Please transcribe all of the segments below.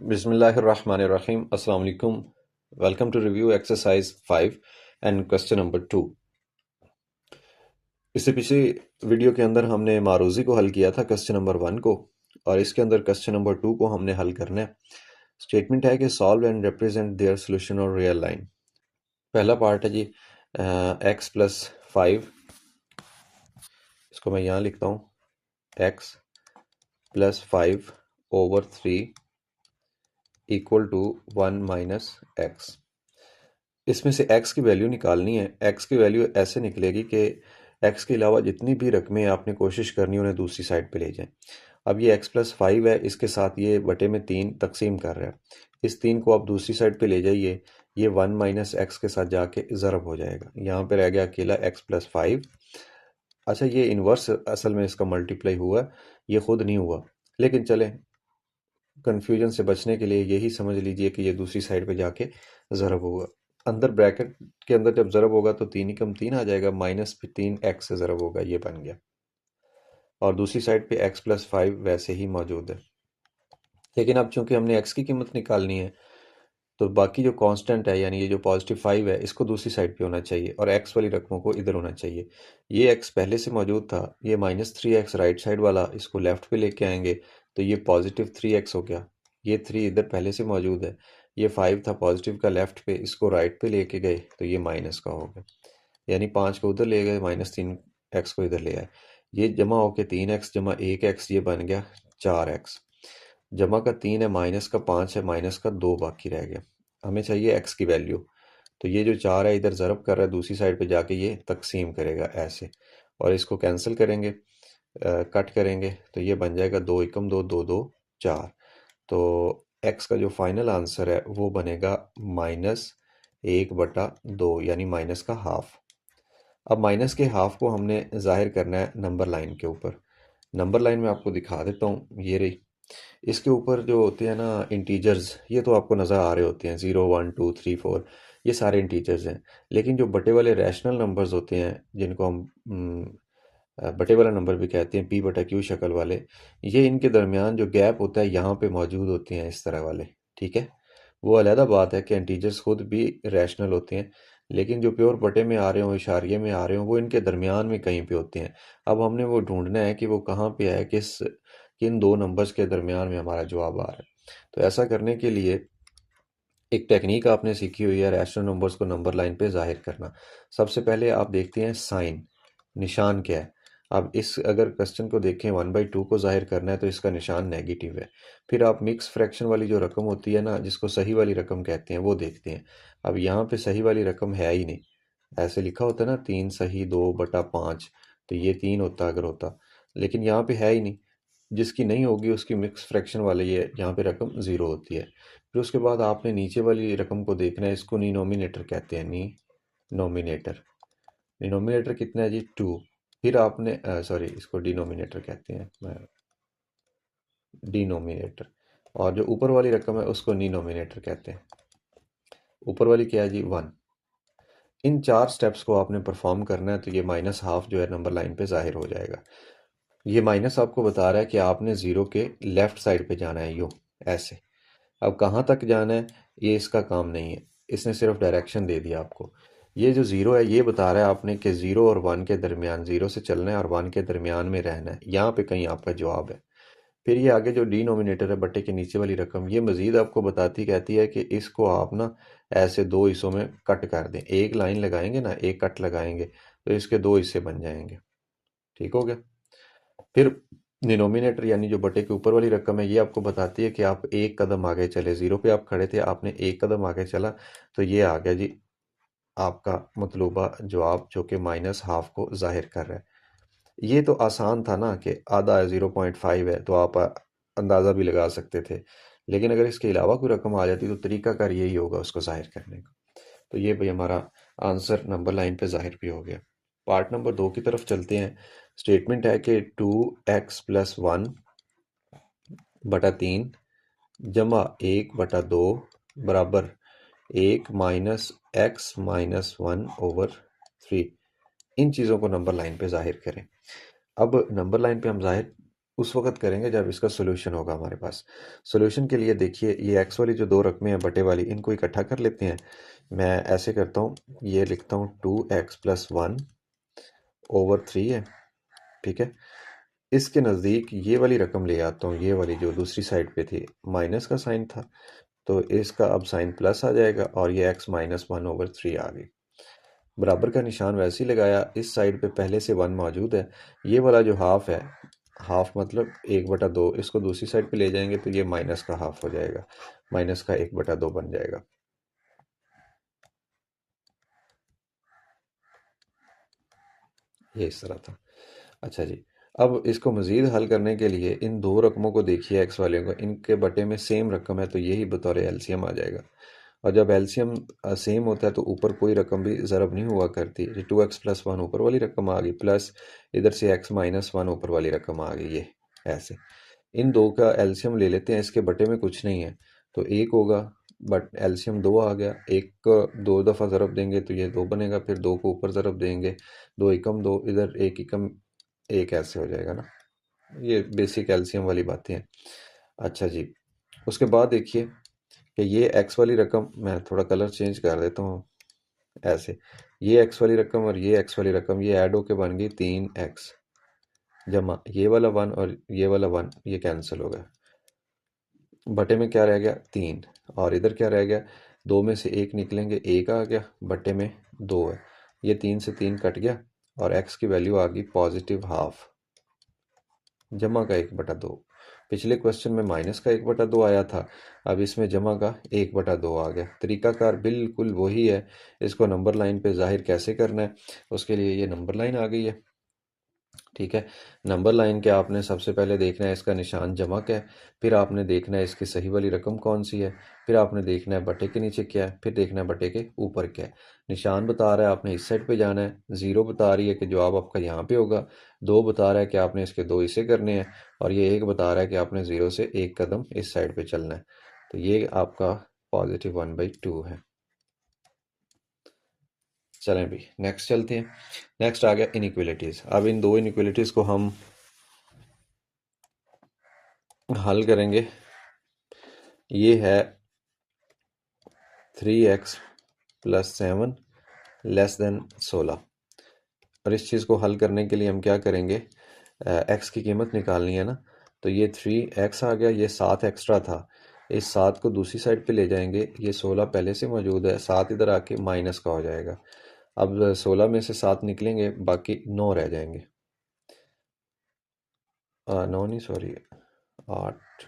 बिस्मिल्लाहिर्रहमानिर्रहीम अस्सलाम वालेकुम। Welcome to review exercise 5 and question number 2। इससे पिछले वीडियो के अंदर हमने मारूजी को हल किया था क्वेश्चन नंबर 1 को, और इसके अंदर क्वेश्चन नंबर 2 को हमने हल करना है। स्टेटमेंट है कि solve and represent their solution और रियल लाइन। पहला पार्ट है जी एक्स प्लस 5, इसको मैं यहाँ लिखता हूँ x plus 5 over 3 equal to 1 minus x. इसमें से x की वैल्यू निकालनी है। x की वैल्यू ऐसे निकलेगी कि x के अलावा जितनी भी रकमें आपने कोशिश करनी है उन्हें दूसरी साइड पे ले जाएं। अब ये x प्लस 5 है, इसके साथ ये बटे में 3 तकसीम कर रहा है। इस 3 को आप दूसरी साइड पे ले जाइए, ये 1 माइनस एक्स के साथ जाके ज़रब हो जाएगा। यहाँ पे रह गया अकेला x प्लस 5। अच्छा, ये इन्वर्स असल में इसका मल्टीप्लाई हुआ, ये खुद नहीं हुआ, लेकिन चलें कन्फ्यूजन से बचने के लिए यही समझ लीजिए कि ये दूसरी साइड पे जाके ज़रब होगा। अंदर ब्रैकेट के अंदर जब ज़रब होगा तो 3 एकम 3 आ जाएगा, माइनस 3 एक्स से ज़रब होगा, ये बन गया। और दूसरी साइड पे एक्स प्लस 5 वैसे ही मौजूद है। लेकिन अब चूंकि हमने एक्स की कीमत निकालनी है तो बाकी जो कांस्टेंट है, यानी ये जो पॉजिटिव 5 है, इसको दूसरी साइड पे होना चाहिए और एक्स वाली रकमों को इधर होना चाहिए। ये एक्स पहले से मौजूद था, ये माइनस 3 एक्स राइट साइड वाला, इसको लेफ्ट पे लेके आएंगे तो ये पॉजिटिव 3 एक्स हो गया। ये 3 इधर पहले से मौजूद है, ये 5 था पॉजिटिव का लेफ्ट पे, इसको राइट पे लेके गए तो ये माइनस का हो गया। यानी 5 को उधर ले गए, माइनस 3 एक्स को इधर ले आए। ये जमा होके 3 एक्स जमा 1 एक्स, ये बन गया 4 एक्स। जमा का 3 है, माइनस का 5 है, माइनस का 2 बाकी रह गया। हमें चाहिए एक्स की वैल्यू, तो ये जो 4 है इधर ज़रब कर रहा है, दूसरी साइड पे जाके ये तकसीम करेगा ऐसे, और इसको कैंसिल करेंगे, कट करेंगे तो ये बन जाएगा 2 एकम 2, 2 2 4। तो एक्स का जो फाइनल आंसर है वो बनेगा -1/2, यानी माइनस का हाफ। अब माइनस के हाफ को हमने जाहिर करना है नंबर लाइन के ऊपर। नंबर लाइन में आपको दिखा देता हूँ, ये रही। इसके ऊपर जो होते हैं ना इंटीजर्स, ये तो आपको नज़र आ रहे होते हैं, 0 1 2 3 4, ये सारे इंटीजर्स हैं। लेकिन जो बटे वाले रैशनल नंबर्स होते हैं, जिनको हम बटे वाला नंबर भी कहते हैं, पी बटा क्यू शक्ल वाले, ये इनके दरमियान जो गैप होता है यहाँ पे मौजूद होते हैं, इस तरह वाले। ठीक है, वो अलहदा बात है कि इंटीजर्स खुद भी रैशनल होते हैं, लेकिन जो प्योर बटे में आ रहे हो, इशारिये में आ रहे हो, वो इनके दरमियान में कहीं पे होते हैं। अब हमने वो ढूंढना है कि वो कहाँ पे है, किन दो नंबर्स के दरमियान में हमारा जवाब आ रहा है। तो ऐसा करने के लिए एक टेक्निक आपने सीखी हुई है, रैशनल नंबर्स को नंबर लाइन पे जाहिर करना। सबसे पहले आप देखते हैं साइन, निशान क्या है। अब इस अगर क्वेश्चन को देखें, 1/2 को जाहिर करना है तो इसका निशान नेगेटिव है। फिर आप मिक्स फ्रैक्शन वाली जो रकम होती है ना, जिसको सही वाली रकम कहते हैं, वो देखते हैं। अब यहाँ पे सही वाली रकम है ही नहीं, ऐसे लिखा होता है ना 3 सही 2/5, तो ये 3 होता अगर होता, लेकिन यहाँ पे है ही नहीं। जिसकी नहीं होगी उसकी मिक्स फ्रैक्शन वाले ये यहाँ पे रकम ज़ीरो होती है। फिर उसके बाद आपने नीचे वाली रकम को देखना है, इसको डिनोमिनेटर कहते हैं, डिनोमिनेटर। डिनोमिनेटर कितना है जी, 2। फिर आपने सॉरी, इसको डिनोमिनेटर कहते हैं, डिनोमिनेटर। और जो ऊपर वाली रकम है उसको डिनोमिनेटर कहते हैं। ऊपर वाली क्या है जी, 1। इन 4 स्टेप्स को आपने परफॉर्म करना है तो ये माइनस हाफ जो है नंबर लाइन पे जाहिर हो जाएगा। ये माइनस आपको बता रहा है कि आपने ज़ीरो के लेफ्ट साइड पे जाना है, यूँ ऐसे। अब कहाँ तक जाना है ये इसका काम नहीं है, इसने सिर्फ डायरेक्शन दे दिया आपको। ये जो ज़ीरो है ये बता रहा है आपने कि ज़ीरो और 1 के दरमियान, ज़ीरो से चलना है और 1 के दरमियान में रहना है, यहाँ पे कहीं आपका जवाब है। फिर ये आगे जो डिनोमिनेटर है, बट्टे के नीचे वाली रकम, ये मज़ीद आपको बताती कहती है कि इसको आप ना ऐसे दो हिस्सों में कट कर दें। एक लाइन लगाएंगे ना, एक कट लगाएंगे तो इसके दो हिस्से बन जाएंगे। ठीक हो गया। फिर डिनोमिनेटर यानी जो बटे के ऊपर वाली रकम है, ये आपको बताती है कि आप एक कदम आगे चले। ज़ीरो पे आप खड़े थे, आपने एक कदम आगे चला तो ये आ गया जी आपका मतलूबा जवाब, जो कि माइनस हाफ को जाहिर कर रहा है। ये तो आसान था ना कि आधा है, 0.5 है, तो आप अंदाज़ा भी लगा सकते थे। लेकिन अगर इसके अलावा कोई रकम आ जाती तो तरीकाकार यही होगा उसको जाहिर करने का। तो ये भाई हमारा आंसर नंबर लाइन पे जाहिर भी हो गया। पार्ट नंबर 2 की तरफ चलते हैं। स्टेटमेंट है कि 2x प्लस 1/3 जमा 1/2 बराबर 1 माइनस एक्स माइनस 1/3। इन चीज़ों को नंबर लाइन पे जाहिर करें। अब नंबर लाइन पे हम जाहिर उस वक्त करेंगे जब इसका सोल्यूशन होगा हमारे पास। सोल्यूशन के लिए देखिए, ये एक्स वाली जो दो रकमें हैं बटे वाली, इनको इकट्ठा कर लेते हैं। मैं ऐसे करता हूँ, ये लिखता हूँ 2x+1/3 है, ठीक है। इसके नज़दीक ये वाली रकम ले आता हूँ, ये वाली जो दूसरी साइड पे थी, माइनस का साइन था, तो इसका अब साइन प्लस आ जाएगा और ये x-1/3 आ गई। बराबर का निशान वैसे ही लगाया, इस साइड पे पहले से 1 मौजूद है। ये वाला जो हाफ है, हाफ मतलब 1/2, इसको दूसरी साइड पे ले जाएंगे तो ये माइनस का हाफ हो जाएगा, माइनस का 1/2 बन जाएगा। ये इस तरह था। अच्छा जी, अब इसको मज़ीद हल करने के लिए इन दो रकमों को देखिए, एक्स वाले को, इनके बटे में सेम रकम है तो यही बतौर एलसीएम आ जाएगा। और जब एलसीएम सेम होता है तो ऊपर कोई रकम भी ज़रब नहीं हुआ करती। ये 2x+1 ऊपर वाली रकम आ गई, प्लस इधर से x-1 ऊपर वाली रकम आ गई, ये ऐसे। इन दो का एलसीएम ले लेते हैं, इसके बटे में कुछ नहीं है तो एक होगा, बट एलसीएम दो आ गया। एक को दो दफ़ा ज़रब देंगे तो ये दो बनेगा, फिर दो को ऊपर ज़रब देंगे, दो एकम दो, इधर एक एकम एक, ऐसे हो जाएगा ना। ये बेसिक एलसीएम वाली बातें हैं। अच्छा जी, उसके बाद देखिए कि ये एक्स वाली रकम, मैं थोड़ा कलर चेंज कर देता हूँ, ऐसे। ये एक्स वाली रकम और ये एक्स वाली रकम ये ऐड होके बन गई 3x, जमा ये वाला 1 और ये वाला 1, ये कैंसिल हो गया। बटे में क्या रह गया? 3। और इधर क्या रह गया? दो में से एक निकलेंगे, एक आ गया, बटे में 2 है। ये 3 से 3 कट गया और x की वैल्यू आ गई +1/2, जमा का 1/2। पिछले क्वेश्चन में माइनस का 1/2 आया था, अब इसमें जमा का 1/2 आ गया। तरीकाकार बिल्कुल वही है। इसको नंबर लाइन पे जाहिर कैसे करना है, उसके लिए ये नंबर लाइन आ गई है, ठीक है। नंबर लाइन के आपने सबसे पहले देखना है इसका निशान जमा क्या है, फिर आपने देखना है इसकी सही वाली रकम कौन सी है, फिर आपने देखना है बटे के नीचे क्या है, फिर देखना है बटे के ऊपर क्या है। निशान बता रहा है आपने इस साइड पे जाना है, ज़ीरो बता रही है कि जवाब आपका यहाँ पे होगा, दो बता रहा है कि आपने इसके दो हिस्से करने हैं, और ये एक बता रहा है कि आपने ज़ीरो से एक कदम इस साइड पर चलना है। तो ये आपका +1/2 है। चलें भी नेक्स्ट चलते हैं। नेक्स्ट आ गया इनइक्वलिटीज़। अब इन दो इनइक्वलिटीज़ को हम हल करेंगे। ये है 3x+7 <16। और इस चीज़ को हल करने के लिए हम क्या करेंगे, x की कीमत निकालनी है ना। तो ये 3x आ गया, ये 7 एक्स्ट्रा था, इस 7 को दूसरी साइड पे ले जाएंगे, ये 16 पहले से मौजूद है, 7 इधर आके माइनस का हो जाएगा। अब 16 में से 7 निकलेंगे, बाकी 9 रह जाएंगे। 9 नहीं, सॉरी 8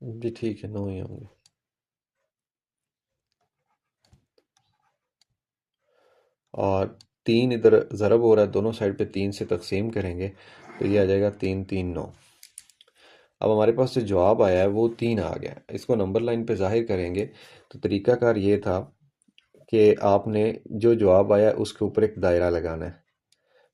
भी, ठीक है 9 ही होंगे। और 3 इधर ज़रब हो रहा है, दोनों साइड पे 3 से तकसीम करेंगे तो ये आ जाएगा 3 3 9। अब हमारे पास जो जवाब आया है वो 3 आ गया। इसको नंबर लाइन पे जाहिर करेंगे तो तरीकाकार ये था कि आपने जो जवाब आया उसके ऊपर एक दायरा लगाना है,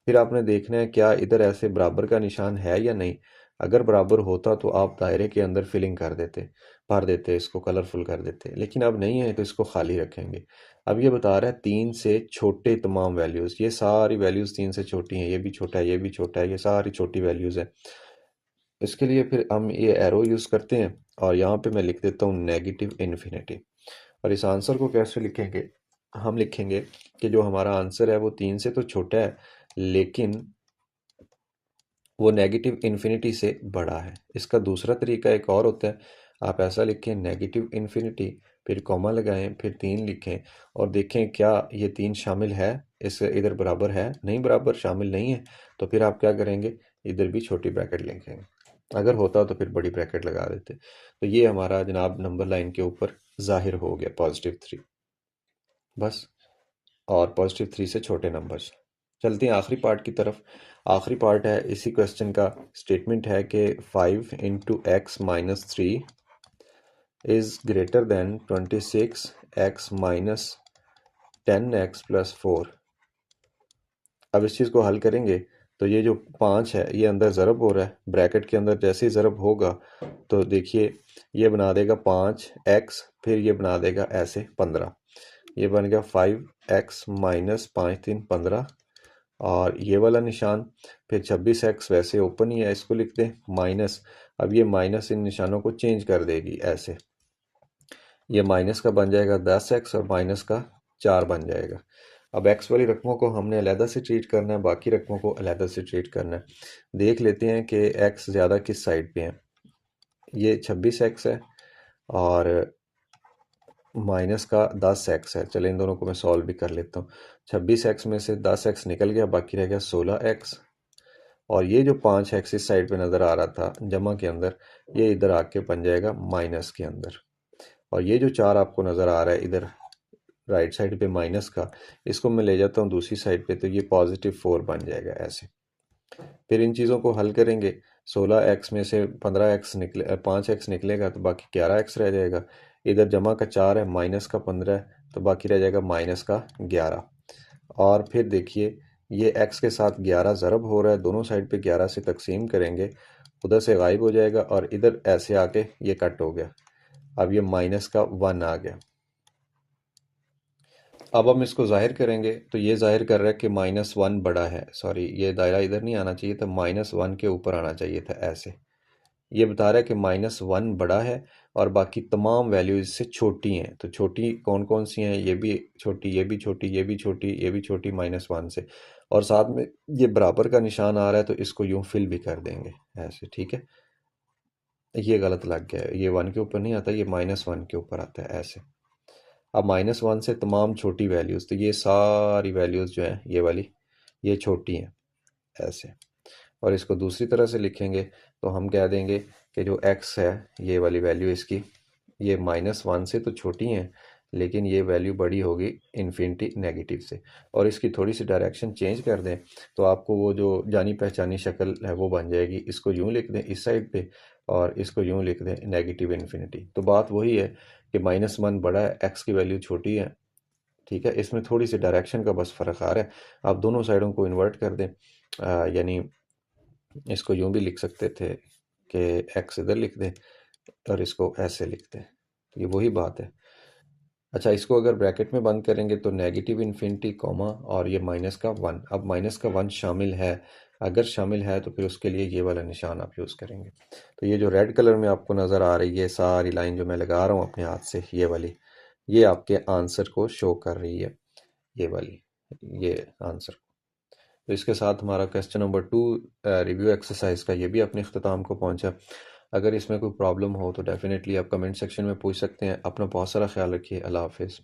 फिर आपने देखना है क्या इधर ऐसे बराबर का निशान है या नहीं। अगर बराबर होता तो आप दायरे के अंदर फिलिंग कर देते, भर देते, इसको कलरफुल कर देते, लेकिन अब नहीं है तो इसको खाली रखेंगे। अब ये बता रहा है 3 से छोटे तमाम वैल्यूज़, ये सारी वैल्यूज़ 3 से छोटी हैं, ये भी छोटा है, ये भी छोटा है, ये सारी छोटी वैल्यूज़ हैं। इसके लिए फिर हम ये एरो यूज़ करते हैं और यहाँ पे मैं लिख देता हूँ नेगेटिव इन्फिनिटी। और इस आंसर को कैसे लिखेंगे, हम लिखेंगे कि जो हमारा आंसर है वो 3 से तो छोटा है, लेकिन वो नेगेटिव इन्फिनिटी से बड़ा है। इसका दूसरा तरीका एक और होता है, आप ऐसा लिखें नेगेटिव इन्फिनिटी, फिर कॉमा लगाएं, फिर 3 लिखें और देखें क्या ये 3 शामिल है, इस इधर बराबर है, नहीं बराबर शामिल नहीं है, तो फिर आप क्या करेंगे, इधर भी छोटी ब्रैकेट लिखेंगे। अगर होता तो फिर बड़ी ब्रैकेट लगा देते। तो ये हमारा जनाब नंबर लाइन के ऊपर ज़ाहिर हो गया +3, बस। और +3 से छोटे नंबर्स। चलते हैं आखिरी पार्ट की तरफ। आखिरी पार्ट है इसी क्वेश्चन का, स्टेटमेंट है कि 5 × x-3 is greater than 26x-10x+4। अब इस चीज़ को हल करेंगे तो ये जो 5 है ये अंदर ज़रब हो रहा है, ब्रैकेट के अंदर जैसे ही ज़रब होगा तो देखिए ये बना देगा 5x, फिर ये बना देगा ऐसे 15, ये बन गया 5x - 5 × 3 = 15, और ये वाला निशान, फिर 26x वैसे ओपन ही है, इसको लिख दें माइनस। अब ये माइनस इन निशानों को चेंज कर देगी ऐसे, ये माइनस का बन जाएगा 10x और माइनस का 4 बन जाएगा। अब x वाली रकमों को हमने अलहदा से ट्रीट करना है, बाकी रकमों को अलहदा से ट्रीट करना है। देख लेते हैं कि x ज़्यादा किस साइड पे है। ये 26x है और माइनस का 10x है। चले इन दोनों को मैं सॉल्व भी कर लेता हूँ। 26x में से 10x निकल गया, बाकी रह गया 16x। और ये जो 5x इस साइड पे नज़र आ रहा था जमा के अंदर, ये इधर आके बन जाएगा माइनस के अंदर। और ये जो 4 आपको नज़र आ रहा है इधर राइट साइड पे माइनस का, इसको मैं ले जाता हूँ दूसरी साइड पे, तो ये +4 बन जाएगा ऐसे। फिर इन चीज़ों को हल करेंगे। 16x में से 15x निकले, 5x निकलेगा तो बाकी 11x रह जाएगा। इधर जमा का 4 है, माइनस का 15 है, तो बाकी रह जाएगा माइनस का 11। और फिर देखिए ये x के साथ 11 ज़रब हो रहा है, दोनों साइड पे 11 से तकसीम करेंगे, उधर से गायब हो जाएगा और इधर ऐसे आके ये कट हो गया। अब ये माइनस का 1 आ गया। अब हम इसको ज़ाहिर करेंगे तो ये ज़ाहिर कर रहा है कि -1 बड़ा है। सॉरी, ये दायरा इधर नहीं आना चाहिए था, -1 के ऊपर आना चाहिए था ऐसे। ये बता रहा है कि -1 बड़ा है और बाकी तमाम वैल्यू इससे छोटी हैं। तो छोटी कौन कौन सी हैं? ये भी छोटी, ये भी छोटी, ये भी छोटी, ये भी छोटी -1 से। और साथ में ये बराबर का निशान आ रहा है, तो इसको यूं फिल भी कर देंगे ऐसे, ठीक है। ये गलत लग गया है, ये 1 के ऊपर नहीं आता, ये -1 के ऊपर आता है ऐसे। अब -1 से तमाम छोटी वैल्यूज़, तो ये सारी वैल्यूज़ जो हैं ये वाली, ये छोटी हैं ऐसे। और इसको दूसरी तरह से लिखेंगे तो हम कह देंगे कि जो x है, ये वाली वैल्यू इसकी, ये -1 से तो छोटी हैं, लेकिन ये वैल्यू बड़ी होगी इन्फिनिटी नेगेटिव से। और इसकी थोड़ी सी डायरेक्शन चेंज कर दें तो आपको वो जो जानी पहचानी शक्ल है वो बन जाएगी। इसको यूँ लिख दें इस साइड पे और इसको यूँ लिख दें नेगेटिव इन्फिनिटी। तो बात वही है कि -1 बड़ा है, x की वैल्यू छोटी है, ठीक है। इसमें थोड़ी सी डायरेक्शन का बस फ़र्क आ रहा है। आप दोनों साइडों को इन्वर्ट कर दें, यानी इसको यूँ भी लिख सकते थे कि x इधर लिख दें और इसको ऐसे लिख दें, ये वही बात है। अच्छा, इसको अगर ब्रैकेट में बंद करेंगे तो नेगेटिव इन्फिनिटी कॉमा और ये -1। अब -1 शामिल है, अगर शामिल है तो फिर उसके लिए ये वाला निशान आप यूज़ करेंगे। तो ये जो रेड कलर में आपको नज़र आ रही है सारी लाइन जो मैं लगा रहा हूँ अपने हाथ से, ये वाली, ये आपके आंसर को शो कर रही है, ये वाली, ये आंसर। तो इसके साथ हमारा क्वेश्चन नंबर 2 रिव्यू एक्सरसाइज का ये भी अपने अख्ताम को पहुंचा। अगर इसमें कोई प्रॉब्लम हो तो डेफिनेटली आप कमेंट सेक्शन में पूछ सकते हैं। अपना बहुत सारा ख्याल रखिए। अल्लाह हाफिज़।